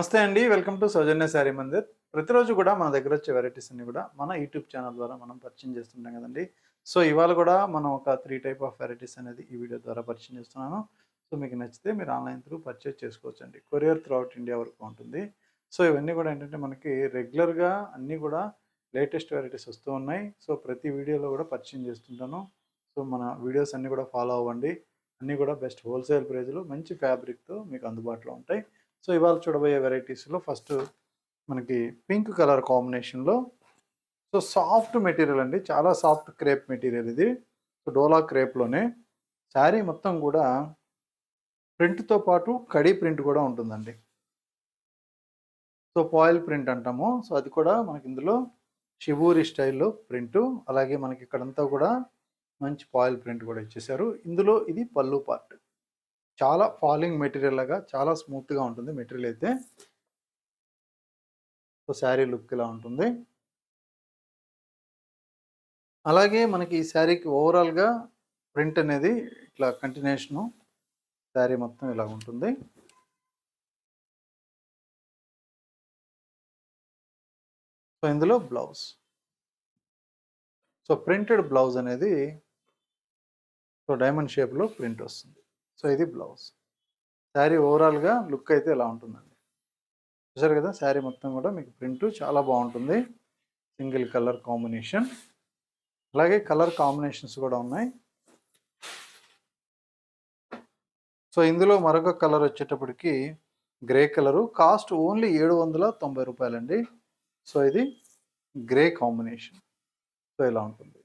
నమస్తే అండి. Welcome to సౌజన్య శారీ మందిర్. ప్రతిరోజు కూడా మన దగ్గర వచ్చే వెరైటీస్ అన్నీ కూడా మన యూట్యూబ్ ఛానల్ ద్వారా మనం పరిచయం చేస్తుంటాం కదండీ. సో, ఇవాళ కూడా మనం ఒక 3 టైప్ ఆఫ్ వెరైటీస్ అనేది ఈ వీడియో ద్వారా పరిచయం చేస్తున్నాను. సో, మీకు నచ్చితే మీరు ఆన్‌లైన్ త్రూ పర్చేజ్ చేసుకోవచ్చండి. కొరియర్ త్రూ ఔట్ ఇండియా వరకు ఉంటుంది. సో, ఇవన్నీ కూడా ఏంటంటే మనకి రెగ్యులర్‌గా అన్నీ కూడా లేటెస్ట్ వెరైటీస్ వస్తూ ఉన్నాయి. సో, ప్రతి వీడియోలో కూడా పరిచయం చేస్తుంటాను. సో, మన వీడియోస్ అన్నీ కూడా ఫాలో అవ్వండి. అన్నీ కూడా బెస్ట్ హోల్‌సేల్ ప్రైస్‌లో మంచి ఫ్యాబ్రిక్‌తో మీకు అందుబాటులో ఉంటాయి. సో, ఇవాళ చూడబోయే వెరైటీస్‌లో ఫస్ట్ మనకి పింక్ కలర్ కాంబినేషన్‌లో సో, సాఫ్ట్ మెటీరియల్ అండి. చాలా సాఫ్ట్ క్రేప్ మెటీరియల్ ఇది. సో, డోలా క్రేప్‌లోనే శారీ మొత్తం కూడా ప్రింట్‌తో పాటు కడీ ప్రింట్ కూడా ఉంటుందండి. సో, ఫాయిల్ ప్రింట్ అంటాము. సో, అది కూడా మనకి ఇందులో షిబూరి స్టైల్‌లో ప్రింటు. అలాగే మనకి ఇక్కడంతా కూడా మంచి ఫాయిల్ ప్రింట్ కూడా ఇచ్చేసారు. ఇందులో ఇది పల్లు పార్ట్. చాలా ఫాలింగ్ మెటీరియల్ లాగా చాలా స్మూత్‌గా ఉంటుంది మెటీరియల్ అయితే. సో, శారీ లుక్ ఇలా ఉంటుంది. అలాగే మనకి ఈ శారీకి ఓవరాల్‌గా ప్రింట్ అనేది ఇట్లా కంటిన్యూషను శారీ మొత్తం ఇలా ఉంటుంది. సో, ఇందులో బ్లౌజ్. సో, ప్రింటెడ్ బ్లౌజ్ అనేది సో, డైమండ్ షేప్‌లో ప్రింట్ వస్తుంది. సో, ఇది బ్లౌజ్. శారీ ఓవరాల్‌గా లుక్ అయితే ఇలా ఉంటుందండి. చూసారు కదా! శారీ మొత్తం కూడా మీకు ప్రింట్ చాలా బాగుంటుంది. Single colour combination. అలాగే కలర్ కాంబినేషన్స్ కూడా ఉన్నాయి. సో, ఇందులో మరొక కలర్ వచ్చేటప్పటికి గ్రే కలరు. కాస్ట్ ఓన్లీ రూ. 790 అండి. సో, ఇది గ్రే కాంబినేషన్. సో, ఇలా ఉంటుంది.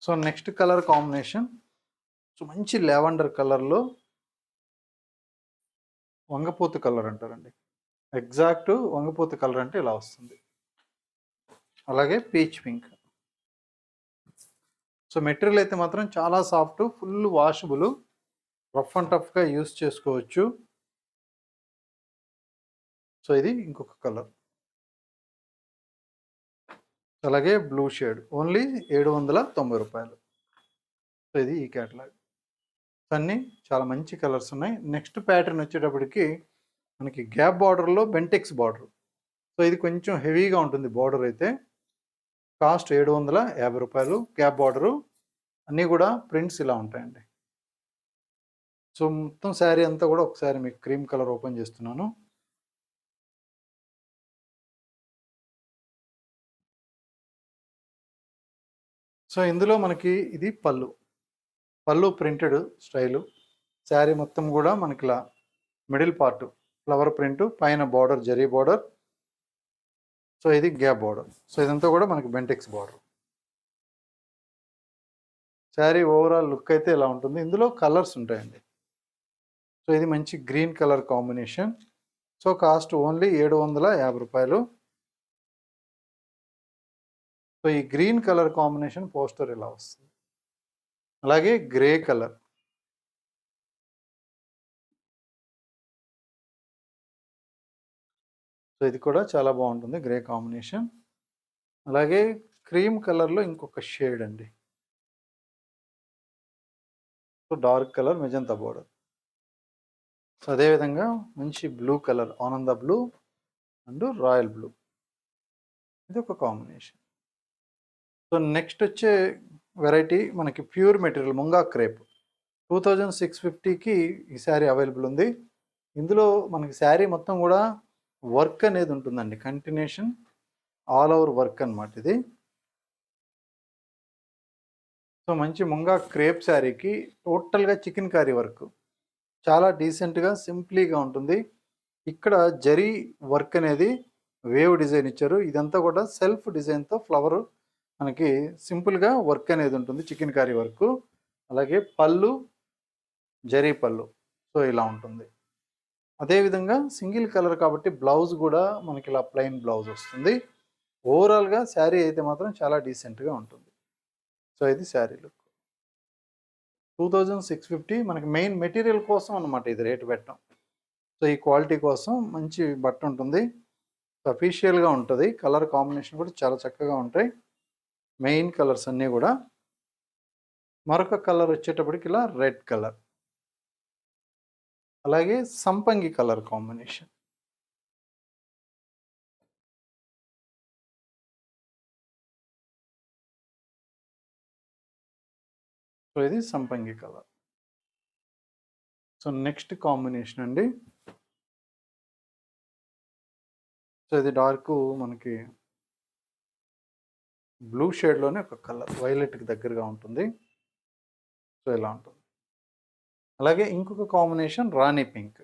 So, next colour combination so, మంచి లావెండర్ కలర్‌లో వంగపోతు కలర్ అంటారండి. ఎగ్జాక్ట్ వంగపోతు కలర్ అంటే ఇలా వస్తుంది. అలాగే పీచ్ పింక్. సో, మెటీరియల్ అయితే మాత్రం చాలా soft, full washable, rough and టఫ్‌గా యూజ్ చేసుకోవచ్చు. సో, ఇది ఇంకొక కలర్. అలాగే బ్లూ షేడ్ ఓన్లీ రూ. 790. సో, ఇది ఈ కేటలాగ్. అన్నీ చాలా మంచి కలర్స్ ఉన్నాయి. నెక్స్ట్ ప్యాటర్న్ వచ్చేటప్పటికి మనకి గ్యాప్ బార్డర్‌లో బెంటెక్స్ బార్డర్. సో, ఇది కొంచెం హెవీగా ఉంటుంది బార్డర్ అయితే. కాస్ట్ రూ. 750 గ్యాప్ బార్డరు. అన్నీ కూడా ప్రింట్స్ ఇలా ఉంటాయండి. సో, మొత్తం శారీ అంతా కూడా ఒకసారి మీకు క్రీమ్ కలర్ ఓపెన్ చేస్తున్నాను. సో, ఇందులో మనకి ఇది పళ్ళు. పళ్ళు ప్రింటెడ్ స్టైలు. శారీ మొత్తం కూడా మనకిలా మిడిల్ పార్ట్ ఫ్లవర్ ప్రింట్, పైన బార్డర్ జరీ బార్డర్. సో, ఇది గ్యాప్ బార్డర్. సో, ఇదంతా కూడా మనకి Bentex border. Sari overall look అయితే ఇలా ఉంటుంది. ఇందులో కలర్స్ ఉంటాయండి. సో, ఇది మంచి green colour combination. So, cost only రూ. 750. సో, ఈ గ్రీన్ కలర్ కాంబినేషన్ పోస్టర్ ఇలా వస్తుంది. అలాగే గ్రే కలర్. సో, ఇది కూడా చాలా బాగుంటుంది గ్రే కాంబినేషన్. అలాగే క్రీమ్ కలర్‌లో ఇంకొక షేడ్ అండి. So, dark colour magenta border. So, అదేవిధంగా మంచి బ్లూ కలర్ ఆనంద బ్లూ అండ్ రాయల్ బ్లూ. ఇది ఒక కాంబినేషన్. సో, నెక్స్ట్ వచ్చే వెరైటీ మనకి ప్యూర్ మెటీరియల్ ముంగా క్రేప్. 2650కి ఈ శారీ అవైలబుల్ ఉంది. ఇందులో మనకి శారీ మొత్తం కూడా వర్క్ అనేది ఉంటుందండి. కంటిన్యూషన్ ఆల్ ఓవర్ వర్క్ అనమాట ఇది. సో, మంచి ముంగా క్రేప్ శారీకి టోటల్‌గా చికెన్ కర్రీ వర్క్. చాలా డీసెంట్‌గా సింప్లీగా ఉంటుంది. ఇక్కడ జరీ వర్క్ అనేది వేవ్ డిజైన్ ఇచ్చారు. ఇదంతా కూడా సెల్ఫ్ డిజైన్‌తో ఫ్లవర్ మనకి సింపుల్‌గా వర్క్ అనేది ఉంటుంది. Chicken curry work. అలాగే పళ్ళు జరీ పళ్ళు. సో, ఇలా ఉంటుంది. అదేవిధంగా సింగిల్ కలర్ కాబట్టి బ్లౌజ్ కూడా మనకి ఇలా ప్లెయిన్ బ్లౌజ్ వస్తుంది. ఓవరాల్‌గా శారీ అయితే మాత్రం చాలా డీసెంట్‌గా ఉంటుంది. సో, ఇది శారీ లుక్. 2650 మనకి మెయిన్ మెటీరియల్ కోసం అన్నమాట ఇది రేట్ పెట్టడం. సో, ఈ క్వాలిటీ కోసం మంచి బట్ట ఉంటుంది. అఫీషియల్‌గా ఉంటది. కలర్ కాంబినేషన్ కూడా చాలా చక్కగా ఉంటాయి. మెయిన్ కలర్స్ అన్నీ కూడా. మరొక కలర్ వచ్చేటప్పటికి ఇలా రెడ్ కలర్. అలాగే సంపంగి కలర్ కాంబినేషన్. సో ఇది సంపంగి కలర్. సో నెక్స్ట్ కాంబినేషన్ అండి. సో ఇది డార్క్ మనకి బ్లూ షేడ్లోనే ఒక కలర్, వైలెట్కి దగ్గరగా ఉంటుంది. సో ఇలా ఉంటుంది. అలాగే ఇంకొక కాంబినేషన్ రాణి పింక్.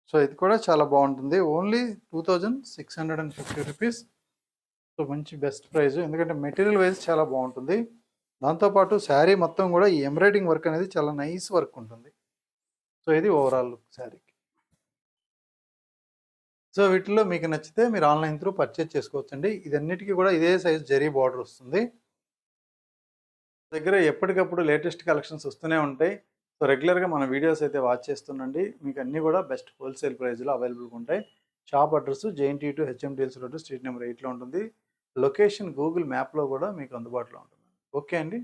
సో ఇది కూడా చాలా బాగుంటుంది. Only 2650 rupees. సో మంచి బెస్ట్ ప్రైస్, ఎందుకంటే మెటీరియల్ వైజ్ చాలా బాగుంటుంది. దాంతోపాటు శారీ మొత్తం కూడా ఈ ఎంబ్రాయిడింగ్ వర్క్ అనేది చాలా నైస్ వర్క్ ఉంటుంది. సో ఇది ఓవరాల్ లుక్ శారీకి. సో వీటిలో మీకు నచ్చితే మీరు ఆన్లైన్ త్రూ పర్చేజ్ చేసుకోవచ్చండి. ఇదన్నిటికీ కూడా ఇదే సైజ్ జరీ బార్డర్ వస్తుంది. దగ్గర ఎప్పటికప్పుడు లేటెస్ట్ కలెక్షన్స్ వస్తూనే ఉంటాయి. సో రెగ్యులర్గా మన వీడియోస్ అయితే వాచ్ చేస్తుండండి. మీకు అన్నీ కూడా బెస్ట్ హోల్సేల్ ప్రైస్లో అవైలబుల్గా ఉంటాయి. Shop address JNT2 HMDLC road, street number 8లో ఉంటుంది. లొకేషన్ గూగుల్ మ్యాప్లో కూడా మీకు అందుబాటులో ఉంటుంది. ఓకే అండి.